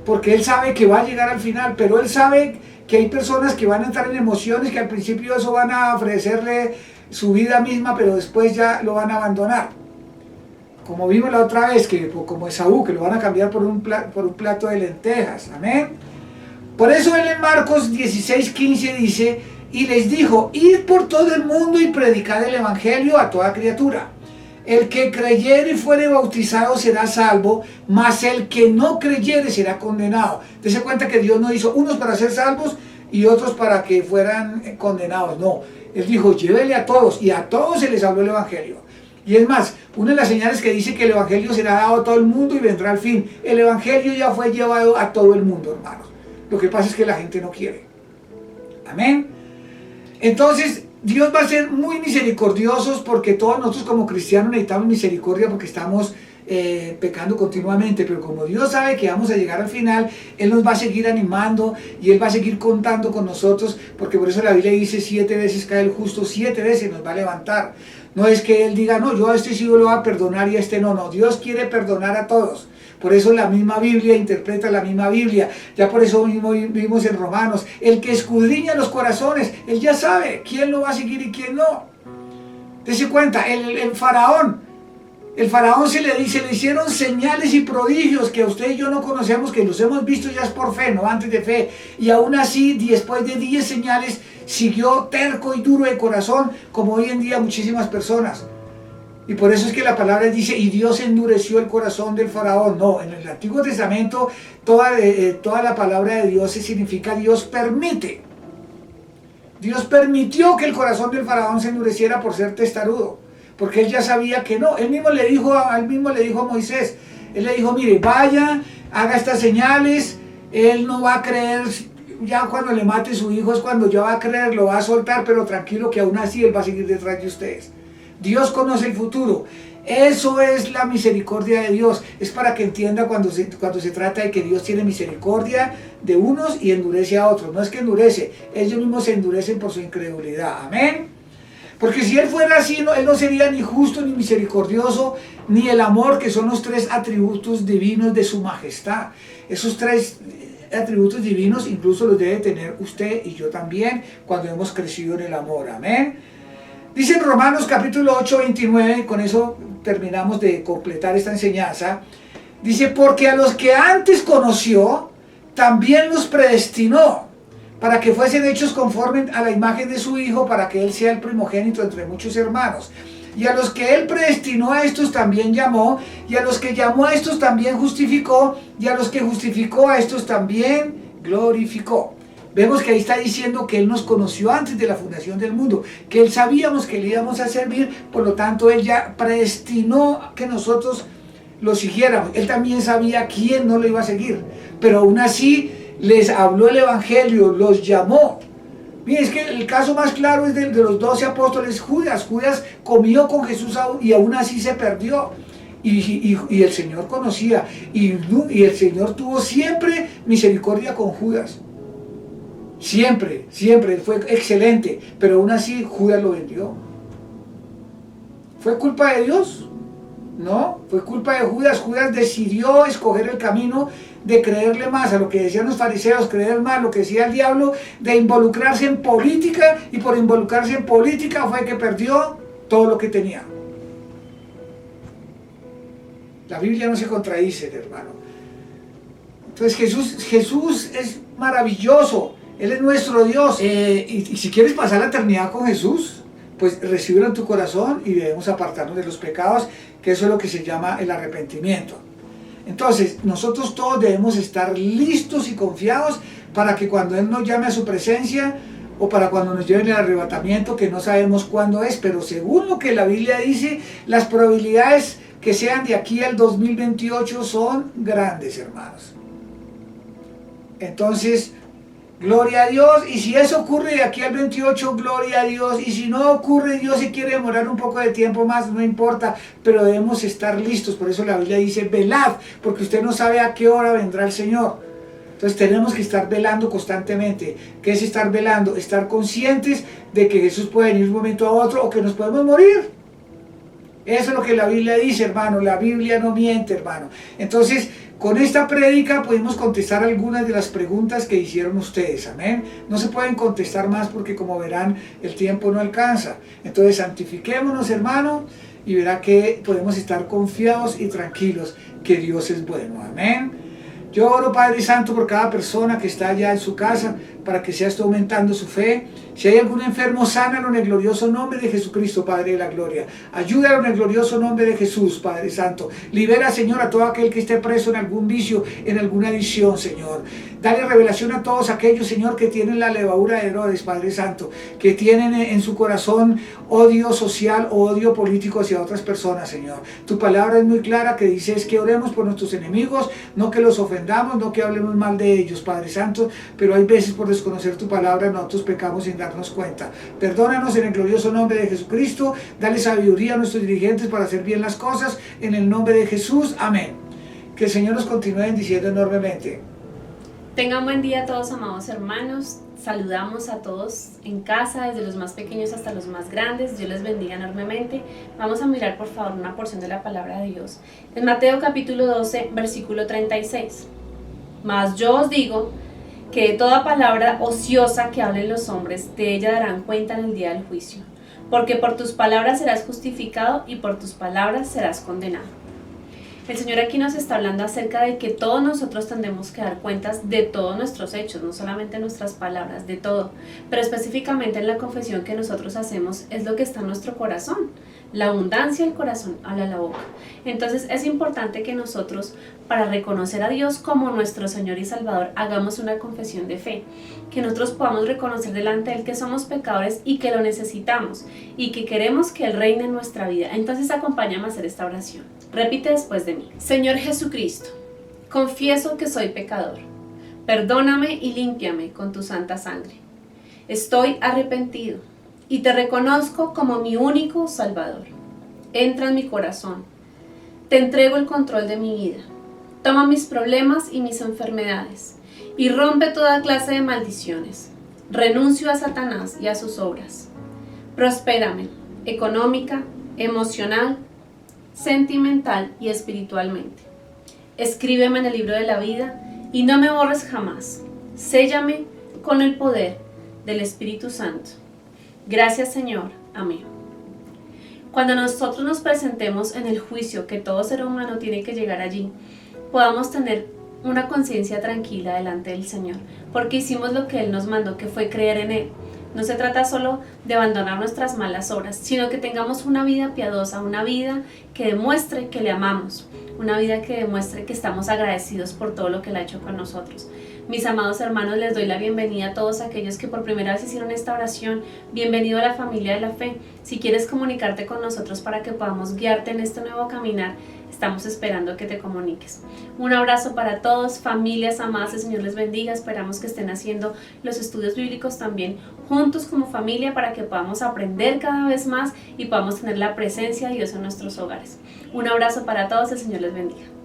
Speaker 4: porque Él sabe que va a llegar al final, pero Él sabe que hay personas que van a entrar en emociones, que al principio eso van a ofrecerle su vida misma, pero después ya lo van a abandonar. Como vimos la otra vez, que como Esaú, que lo van a cambiar por un plato de lentejas. Amén. Por eso Él en Marcos 16:15 dice, y les dijo, id por todo el mundo y predicad el evangelio a toda criatura. El que creyere y fuere bautizado será salvo, mas el que no creyere será condenado. Dese cuenta que Dios no hizo unos para ser salvos y otros para que fueran condenados. No, Él dijo, llévele a todos, y a todos se les habló el evangelio. Y es más, una de las señales que dice que el evangelio será dado a todo el mundo y vendrá al fin. El evangelio ya fue llevado a todo el mundo, hermanos. Lo que pasa es que la gente no quiere. Amén. Entonces, Dios va a ser muy misericordioso, porque todos nosotros como cristianos necesitamos misericordia porque estamos pecando continuamente, pero como Dios sabe que vamos a llegar al final, Él nos va a seguir animando y Él va a seguir contando con nosotros, porque por eso la Biblia dice 7 veces cae el justo, 7 veces nos va a levantar. No es que Él diga, no, yo a este sí lo voy a perdonar y a este no, no, Dios quiere perdonar a todos. Por eso la misma Biblia interpreta la misma Biblia. Ya por eso mismo vimos en Romanos, el que escudriña los corazones, Él ya sabe quién lo va a seguir y quién no. Dese cuenta, el faraón se le hicieron señales y prodigios que usted y yo no conocemos, que los hemos visto ya es por fe, no antes de fe. Y aún así, después de 10 señales, siguió terco y duro de corazón, como hoy en día muchísimas personas. Y por eso es que la palabra dice, y Dios endureció el corazón del faraón. No, en el Antiguo Testamento toda la palabra de Dios significa Dios permite. Dios permitió que el corazón del faraón se endureciera por ser testarudo, porque él ya sabía que no. Él mismo le dijo a Moisés, él le dijo, mire, vaya, haga estas señales, él no va a creer. Ya cuando le mate su hijo es cuando ya va a creer, lo va a soltar, pero tranquilo que aún así él va a seguir detrás de ustedes. Dios conoce el futuro. Eso es la misericordia de Dios. Es para que entienda cuando se trata de que Dios tiene misericordia de unos y endurece a otros. No es que endurece, ellos mismos se endurecen por su incredulidad. Amén. Porque si Él fuera así, Él no sería ni justo ni misericordioso, ni el amor, que son los 3 atributos divinos de su majestad. Esos 3 atributos divinos incluso los debe tener usted y yo también cuando hemos crecido en el amor. Amén. Dice en Romanos capítulo 8, 29, con eso terminamos de completar esta enseñanza. Dice, porque a los que antes conoció, también los predestinó, para que fuesen hechos conforme a la imagen de su Hijo, para que Él sea el primogénito entre muchos hermanos. Y a los que Él predestinó, a estos también llamó, y a los que llamó a estos también justificó, y a los que justificó a estos también glorificó. Vemos que ahí está diciendo que Él nos conoció antes de la fundación del mundo, que Él sabíamos que le íbamos a servir, por lo tanto Él ya predestinó que nosotros lo siguiéramos. Él también sabía quién no lo iba a seguir, pero aún así les habló el evangelio, los llamó. Miren, es que el caso más claro es de los 12 apóstoles. Judas comió con Jesús y aún así se perdió. Y el Señor conocía, y el Señor tuvo siempre misericordia con Judas. Siempre, fue excelente, pero aún así Judas lo vendió. ¿Fue culpa de Dios? No, fue culpa de Judas. Judas decidió escoger el camino de creerle más a lo que decían los fariseos, creer más lo que decía el diablo, de involucrarse en política, y por involucrarse en política fue que perdió todo lo que tenía. La Biblia no se contradice, hermano. Entonces Jesús es maravilloso. Él es nuestro Dios. Y si quieres pasar la eternidad con Jesús, pues recíbelo en tu corazón y debemos apartarnos de los pecados, que eso es lo que se llama el arrepentimiento. Entonces, nosotros todos debemos estar listos y confiados para que cuando Él nos llame a su presencia, o para cuando nos lleven el arrebatamiento, que no sabemos cuándo es, pero según lo que la Biblia dice, las probabilidades que sean de aquí al 2028 son grandes, hermanos. Entonces, gloria a Dios. Y si eso ocurre de aquí al 28, gloria a Dios. Y si no ocurre, Dios se quiere demorar un poco de tiempo más, no importa, pero debemos estar listos. Por eso la Biblia dice, velad, porque usted no sabe a qué hora vendrá el Señor. Entonces tenemos que estar velando constantemente. ¿Qué es estar velando? Estar conscientes de que Jesús puede venir de un momento a otro, o que nos podemos morir. Eso es lo que la Biblia dice, hermano. La Biblia no miente, hermano. Entonces, con esta prédica pudimos contestar algunas de las preguntas que hicieron ustedes, amén. No se pueden contestar más porque, como verán, el tiempo no alcanza. Entonces, santifiquémonos, hermano, y verá que podemos estar confiados y tranquilos que Dios es bueno, amén. Yo oro, Padre Santo, por cada persona que está allá en su casa, para que sea esto aumentando su fe. Si hay algún enfermo, sánalo en el glorioso nombre de Jesucristo, Padre de la gloria. Ayúdalo en el glorioso nombre de Jesús, Padre Santo. Libera, Señor, a todo aquel que esté preso en algún vicio, en alguna adicción, Señor. Dale revelación a todos aquellos, Señor, que tienen la levadura de Herodes, Padre Santo, que tienen en su corazón odio social o odio político hacia otras personas, Señor. Tu palabra es muy clara, que dices que oremos por nuestros enemigos, no que los ofendamos, no que hablemos mal de ellos, Padre Santo, pero hay veces por desconocer tu palabra nosotros pecamos sin darnos cuenta. Perdónanos en el glorioso nombre de Jesucristo. Dale sabiduría a nuestros dirigentes para hacer bien las cosas, en el nombre de Jesús, amén. Que el Señor nos continúe bendiciendo enormemente.
Speaker 5: Tengan buen día a todos, amados hermanos. Saludamos a todos en casa, desde los más pequeños hasta los más grandes. Dios les bendiga enormemente. Vamos a mirar, por favor, una porción de la palabra de Dios. En Mateo capítulo 12, versículo 36. Mas yo os digo que de toda palabra ociosa que hablen los hombres, de ella darán cuenta en el día del juicio. Porque por tus palabras serás justificado y por tus palabras serás condenado. El Señor aquí nos está hablando acerca de que todos nosotros tendremos que dar cuentas de todos nuestros hechos, no solamente nuestras palabras, de todo. Pero específicamente en la confesión que nosotros hacemos es lo que está en nuestro corazón. La abundancia del corazón habla la boca. Entonces es importante que nosotros, para reconocer a Dios como nuestro Señor y Salvador, hagamos una confesión de fe. Que nosotros podamos reconocer delante de Él que somos pecadores y que lo necesitamos y que queremos que Él reine en nuestra vida. Entonces acompáñame a hacer esta oración. Repite después de mí. Señor Jesucristo, confieso que soy pecador. Perdóname y límpiame con tu santa sangre. Estoy arrepentido y te reconozco como mi único Salvador. Entra en mi corazón. Te entrego el control de mi vida. Toma mis problemas y mis enfermedades y rompe toda clase de maldiciones. Renuncio a Satanás y a sus obras. Prospérame económica, emocional, sentimental y espiritualmente. Escríbeme en el libro de la vida y no me borres jamás. Séllame con el poder del Espíritu Santo. Gracias, Señor. Amén. Cuando nosotros nos presentemos en el juicio, que todo ser humano tiene que llegar allí, podamos tener una conciencia tranquila delante del Señor, porque hicimos lo que Él nos mandó, que fue creer en Él. No se trata solo de abandonar nuestras malas obras, sino que tengamos una vida piadosa, una vida que demuestre que le amamos, una vida que demuestre que estamos agradecidos por todo lo que Él ha hecho con nosotros. Mis amados hermanos, les doy la bienvenida a todos aquellos que por primera vez hicieron esta oración. Bienvenido a la familia de la fe. Si quieres comunicarte con nosotros para que podamos guiarte en este nuevo caminar, estamos esperando que te comuniques. Un abrazo para todos, familias amadas, el Señor les bendiga. Esperamos que estén haciendo los estudios bíblicos también juntos como familia para que podamos aprender cada vez más y podamos tener la presencia de Dios en nuestros hogares. Un abrazo para todos, el Señor les bendiga.